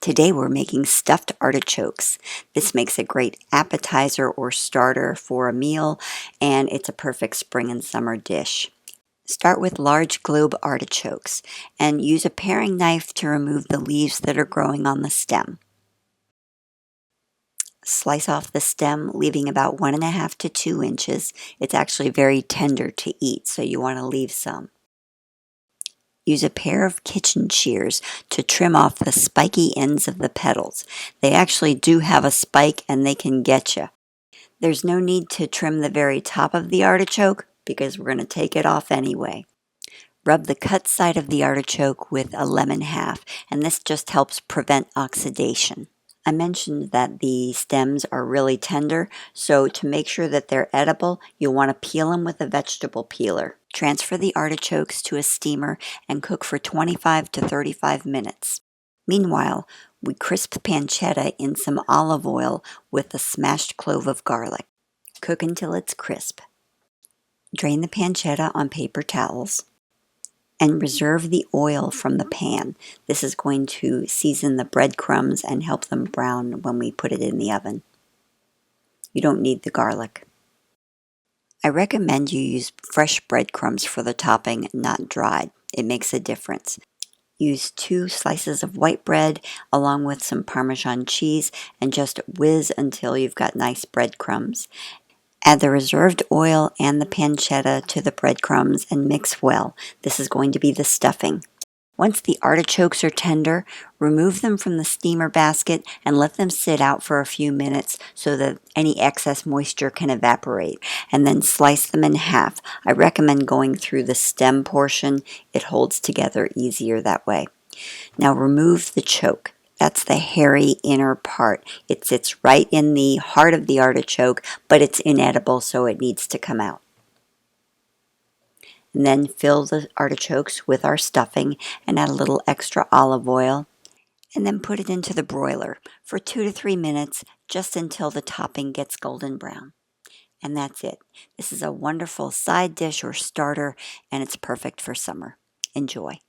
Today we're making stuffed artichokes. This makes a great appetizer or starter for a meal, and it's a perfect spring and summer dish. Start with large globe artichokes and use a paring knife to remove the leaves that are growing on the stem. Slice off the stem, leaving about 1.5 to 2 inches. It's actually very tender to eat, so you want to leave some. Use a pair of kitchen shears to trim off the spiky ends of the petals. They actually do have a spike and they can get you. There's no need to trim the very top of the artichoke because we're going to take it off anyway. Rub the cut side of the artichoke with a lemon half, and this just helps prevent oxidation. I mentioned that the stems are really tender, so to make sure that they're edible, you'll want to peel them with a vegetable peeler. Transfer the artichokes to a steamer and cook for 25 to 35 minutes. Meanwhile, we crisp pancetta in some olive oil with a smashed clove of garlic. Cook until it's crisp. Drain the pancetta on paper towels and reserve the oil from the pan. This is going to season the breadcrumbs and help them brown when we put it in the oven. You don't need the garlic. I recommend you use fresh breadcrumbs for the topping, not dried. It makes a difference. Use 2 slices of white bread along with some Parmesan cheese and just whiz until you've got nice breadcrumbs. Add the reserved oil and the pancetta to the breadcrumbs and mix well. This is going to be the stuffing. Once the artichokes are tender, remove them from the steamer basket and let them sit out for a few minutes so that any excess moisture can evaporate, and then slice them in half. I recommend going through the stem portion. It holds together easier that way. Now remove the choke. That's the hairy inner part. It sits right in the heart of the artichoke, but it's inedible, so it needs to come out. And then fill the artichokes with our stuffing and add a little extra olive oil. And then put it into the broiler for 2 to 3 minutes, just until the topping gets golden brown. And that's it. This is a wonderful side dish or starter, and it's perfect for summer. Enjoy.